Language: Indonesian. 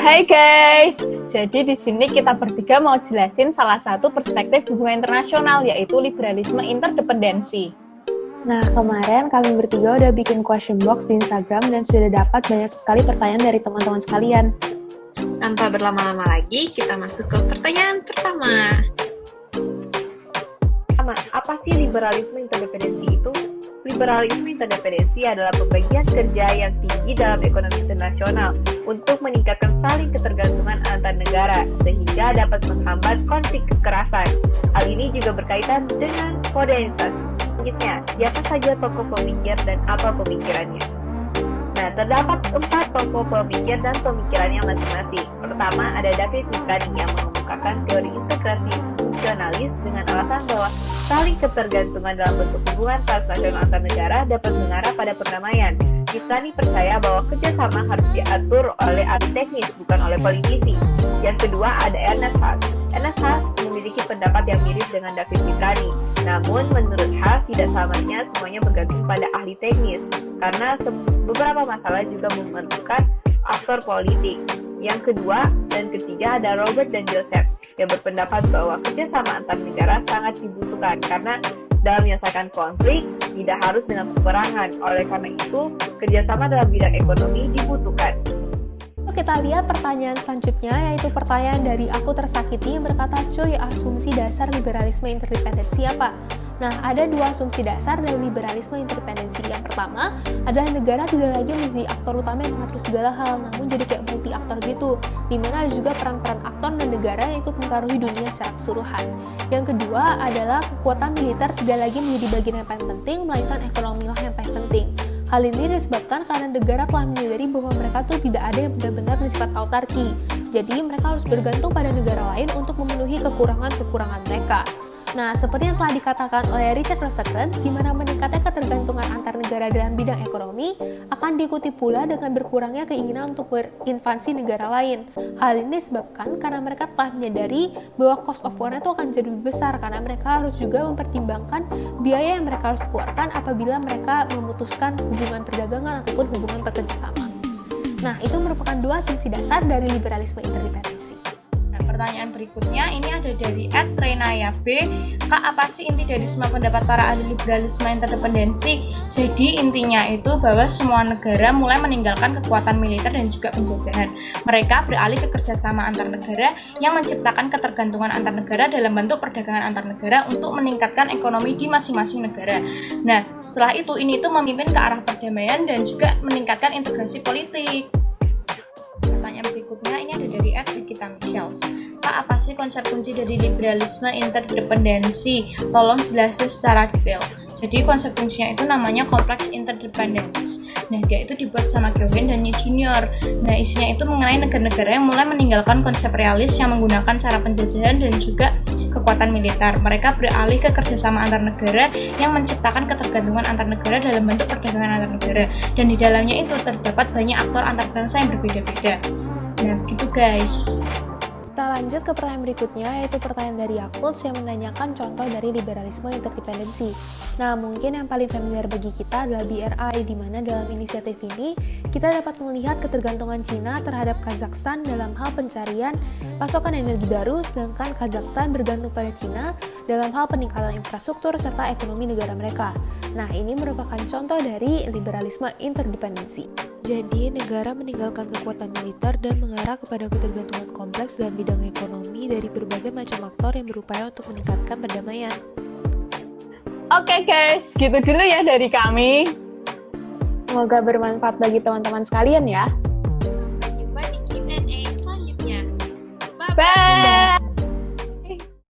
Hai guys, jadi di sini kita bertiga mau jelasin salah satu perspektif hubungan internasional, yaitu liberalisme interdependensi. Nah, kemarin kami bertiga udah bikin question box di Instagram dan sudah dapat banyak sekali pertanyaan dari teman-teman sekalian. Tanpa berlama-lama lagi, kita masuk ke pertanyaan pertama. Apa sih liberalisme interdependensi itu? Liberalisme interdependensi adalah pembagian kerja yang tinggi dalam ekonomi internasional untuk meningkatkan saling ketergantungan antar negara sehingga dapat menghambat konflik kekerasan. Hal ini juga berkaitan dengan modernitas. Selanjutnya, siapa saja tokoh pemikir dan apa pemikirannya? Nah, terdapat 4 tokoh pemikir dan pemikirannya masing-masing. Pertama, ada David Mitrani yang mengemukakan teori integrasi fungsionalis dengan alasan bahwa saling ketergantungan dalam bentuk hubungan transnasional antar negara dapat mengarah pada perdamaian. Mitrani percaya bahwa kerjasama harus diatur oleh ahli teknis, bukan oleh politisi. Yang kedua, ada Ernest Haas. Ernest Haas memiliki pendapat yang mirip dengan David Mitrani. Namun, menurut Haas, tidak selamanya semuanya bergantung pada ahli teknis, karena beberapa masalah juga memerlukan aktor politik. Yang kedua dan ketiga ada Robert dan Joseph yang berpendapat bahwa kerjasama antar negara sangat dibutuhkan karena dalam menyelesaikan konflik tidak harus dengan peperangan. Oleh karena itu, kerjasama dalam bidang ekonomi dibutuhkan. Kita lihat pertanyaan selanjutnya, yaitu pertanyaan dari Aku Tersakiti yang berkata, cuy, asumsi dasar liberalisme interdependensi apa? Nah, ada 2 asumsi dasar dari liberalisme interdependensi. Yang pertama, adalah negara tidak lagi menjadi aktor utama yang mengatur segala hal, namun jadi kayak multi aktor gitu, dimana juga peran-peran aktor dan negara yang ikut mempengaruhi dunia secara keseluruhan. Yang kedua adalah kekuatan militer tidak lagi menjadi bagian yang paling penting, melainkan ekonomi lah yang paling penting. Hal ini disebabkan karena negara telah menyadari bahwa mereka tuh tidak ada yang benar-benar bersifat autarki. Jadi mereka harus bergantung pada negara lain untuk memenuhi kekurangan-kekurangan mereka. Nah, seperti yang telah dikatakan oleh Richard Rosenkranz, di mana meningkatnya ketergantungan antar negara dalam bidang ekonomi akan diikuti pula dengan berkurangnya keinginan untuk berinvasi negara lain. Hal ini disebabkan karena mereka telah menyadari bahwa cost of war-nya itu akan jadi lebih besar karena mereka harus juga mempertimbangkan biaya yang mereka harus keluarkan apabila mereka memutuskan hubungan perdagangan ataupun hubungan bekerjasama. Nah, itu merupakan 2 asumsi dasar dari liberalisme interdependensi. Pertanyaan berikutnya ini ada dari @renaya B. Kak, apa sih inti dari semua pendapat para ahli liberalisme interdependensi? Jadi intinya itu bahwa semua negara mulai meninggalkan kekuatan militer dan juga penjajahan. Mereka beralih ke kerjasama antar negara yang menciptakan ketergantungan antar negara dalam bentuk perdagangan antar negara untuk meningkatkan ekonomi di masing-masing negara. Nah, setelah itu ini itu memimpin ke arah perdamaian dan juga meningkatkan integrasi politik. Pertanyaan berikutnya ini ada dari @Nikita Michels. Kak, apa sih konsep kunci dari liberalisme interdependensi? Tolong jelasin secara detail. Jadi konsep fungsinya itu namanya complex interdependence. Nah, dia itu dibuat sama Kelvin dan Nick Jr. Nah, isinya itu mengenai negara-negara yang mulai meninggalkan konsep realis yang menggunakan cara penjajahan dan juga kekuatan militer. Mereka beralih ke kerjasama antar negara yang menciptakan ketergantungan antar negara dalam bentuk perdagangan antar negara. Dan di dalamnya itu terdapat banyak aktor antar bangsa yang berbeda-beda. Nah, gitu guys. Kita lanjut ke pertanyaan berikutnya, yaitu pertanyaan dari Yakult yang menanyakan contoh dari liberalisme interdependensi. Nah, mungkin yang paling familiar bagi kita adalah BRI, di mana dalam inisiatif ini kita dapat melihat ketergantungan Cina terhadap Kazakhstan dalam hal pencarian pasokan energi baru, sedangkan Kazakhstan bergantung pada Cina dalam hal peningkatan infrastruktur serta ekonomi negara mereka. Nah, ini merupakan contoh dari liberalisme interdependensi. Jadi, negara meninggalkan kekuatan militer dan mengarah kepada ketergantungan kompleks dalam bidang ekonomi dari berbagai macam aktor yang berupaya untuk meningkatkan perdamaian. Oke guys, gitu dulu ya dari kami. Semoga bermanfaat bagi teman-teman sekalian ya.